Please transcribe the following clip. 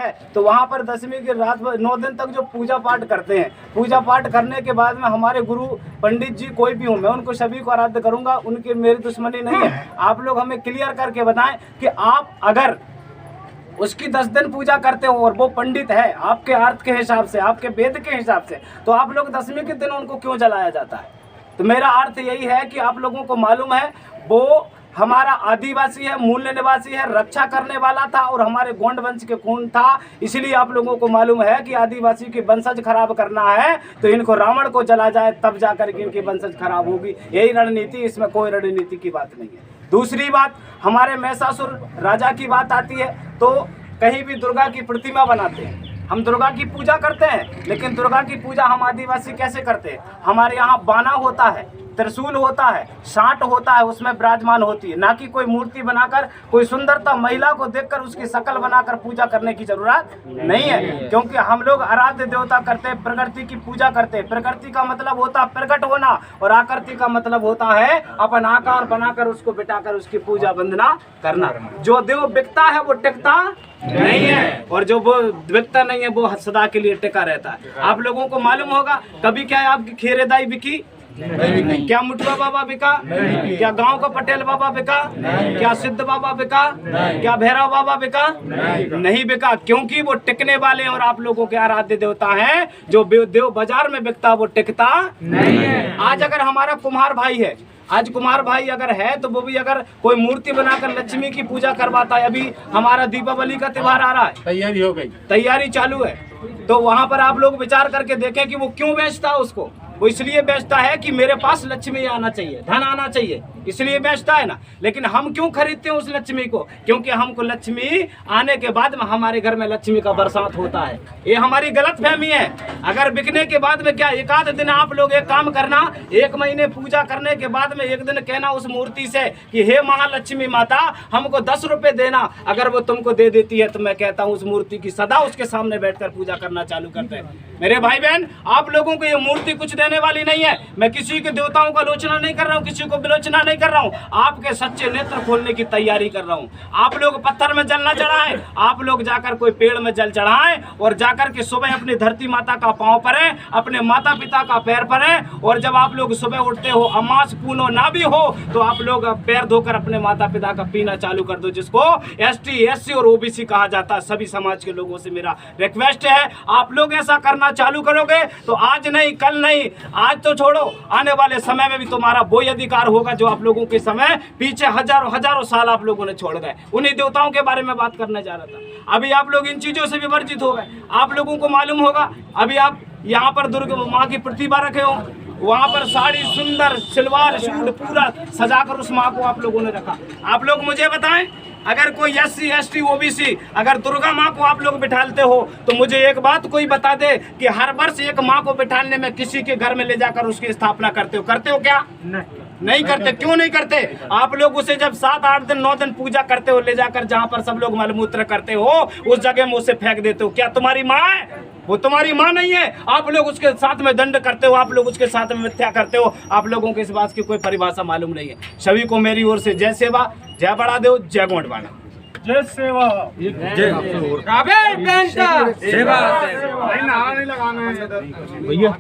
है तो वहाँ पर दशमी की रात 9 दिन तक जो पूजा पाठ करते हैं, पूजा पाठ करने के बाद में हमारे गुरु पंडित जी कोई भी हो, मैं उनको सभी को आराध्य करूँगा, उनकी मेरी दुश्मनी नहीं है। आप लोग हमें क्लियर करके बताएं कि आप अगर उसकी 10 दिन पूजा करते हो और वो पंडित है आपके अर्थ के हिसाब से, आपके वेद के हिसाब से, तो आप लोग दशमी के दिन उनको क्यों जलाया जाता है? तो मेरा अर्थ यही है कि आप लोगों को मालूम है वो हमारा आदिवासी है, मूल निवासी है, रक्षा करने वाला था और हमारे गोंड वंश के खून था। इसलिए आप लोगों को मालूम है कि आदिवासी की वंशज खराब करना है तो इनको रावण को जला जाए, तब जाकर के इनकी वंशज खराब होगी। यही रणनीति, इसमें कोई रणनीति की बात नहीं है। दूसरी बात, हमारे महिषासुर राजा की बात आती है तो कहीं भी दुर्गा की प्रतिमा बनाते हैं। हम दुर्गा की पूजा करते हैं, लेकिन दुर्गा की पूजा हम आदिवासी कैसे करते हैं? हमारे यहाँ बाना होता है, त्रिशूल होता है, साँट होता है, उसमें विराजमान होती है, ना कि कोई मूर्ति बनाकर, कोई सुंदरता महिला को देखकर उसकी शक्ल बनाकर पूजा करने की जरूरत नहीं है। क्योंकि हम लोग आराध्य देवता करते हैं, प्रकृति की पूजा करते हैं। प्रकृति का मतलब होता है प्रकट होना और आकृति का मतलब होता है अपन आकार बनाकर उसको बिठाकर उसकी पूजा वंदना करना। जो देव बिकता है वो टिकता नहीं है और जो वो बिकता नहीं है वो सदा के लिए टिका रहता है। आप लोगों को मालूम होगा कभी क्या आपकी खेरेदाई बिकी? नहीं। क्या मुटुआ बाबा बिका? क्या गांव का पटेल बाबा बिका? क्या सिद्ध बाबा बिका? क्या भैरव बाबा बिका? नहीं बिका, क्योंकि वो टिकने वाले और आप लोगों के आराध्य देवता हैं। जो देव बाजार में बिकता वो टिकता नहीं है। आज अगर हमारा कुम्हार भाई है, आज कुमार भाई अगर है तो वो भी अगर कोई मूर्ति बनाकर लक्ष्मी की पूजा करवाता है, अभी हमारा दीपावली का त्योहार आ रहा है, तैयारी हो गई, तैयारी चालू है, तो वहां पर आप लोग विचार करके देखें कि वो क्यों बेचता है उसको। वो इसलिए बेचता है कि मेरे पास लक्ष्मी आना चाहिए, धन आना चाहिए, इसलिए बेचता है ना। लेकिन हम क्यों खरीदते हैं उस लक्ष्मी को? क्योंकि हमको लक्ष्मी आने के बाद में हमारे घर में लक्ष्मी का बरसात होता है। ये हमारी गलत फहमी है। अगर बिकने के बाद में क्या, एक आध दिन आप लोग एक काम करना, 1 महीने पूजा करने के बाद में एक दिन कहना उस मूर्ति से कि हे महालक्ष्मी माता हमको 10 रुपए देना। अगर वो तुमको दे देती है तो मैं कहता हूँ उस मूर्ति की सदा उसके सामने बैठकर पूजा करना चालू करते हैं। मेरे भाई बहन, आप लोगों को ये मूर्ति कुछ देने वाली नहीं है। मैं किसी के देवताओं का आलोचना नहीं कर रहा हूँ, किसी को विलोचना नहीं कर रहा हूँ, आपके सच्चे नेत्र खोलने की तैयारी कर रहा हूँ। आप लोग पत्थर में जल न चढ़ाएं, आप लोग जाकर कोई पेड़ में जल चढ़ाएं और जाकर के सुबह अपनी धरती माता का पांव परे, अपने माता पिता का पैर परे। और जब आप लोग सुबह उठते हो, अमास पूनो ना भी हो तो आप लोग पैर धोकर अपने माता पिता का पीना चालू कर दो, जिसको ST SC और OBC कहा जाता है। सभी समाज के लोगों से मेरा रिक्वेस्ट है, आप लोग ऐसा करना चालू करोगे तो आज नहीं, कल नहीं, आज तो छोड़ो, आने वाले समय में भी तुम्हारा वही अधिकार होगा जो आप लोगों के समय पीछे हजारों साल आप लोगों ने छोड़ गए। उन्हीं देवताओं के बारे में बात करने जा रहा था। अभी आप लोग इन चीजों से भी वर्जित हो गए। आप लोगों को मालूम होगा, अभी आप यहाँ पर दुर्गा माँ की प्रतिमा रखे हो, वहाँ पर साड़ी, सुंदर सलवार सूट पूरा सजाकर उस माँ को आप लोगों ने रखा। आप लोग मुझे बताएं, अगर कोई SC ST OBC अगर दुर्गा माँ को आप लोग बिठाते हो तो मुझे एक बात कोई बता दे कि हर वर्ष एक माँ को बिठाने में किसी के घर में ले जाकर उसकी स्थापना करते हो क्या? नहीं करते। क्यों नहीं करते? आप लोग उसे जब 7 8 दिन 9 दिन पूजा करते हो, ले जाकर जहाँ पर सब लोग मलमूत्र करते हो उस जगह में उसे फेंक देते हो। क्या तुम्हारी माँ है? वो तुम्हारी माँ नहीं है। आप लोग उसके साथ में दंड करते हो, आप लोग उसके साथ में मिथ्या करते हो। आप लोगों को इस बात की कोई परिभाषा मालूम नहीं है। सभी को मेरी ओर से जय सेवा, जय बड़ा देव, जय गोंडवाना, जय सेवा, जय सेवा। भैया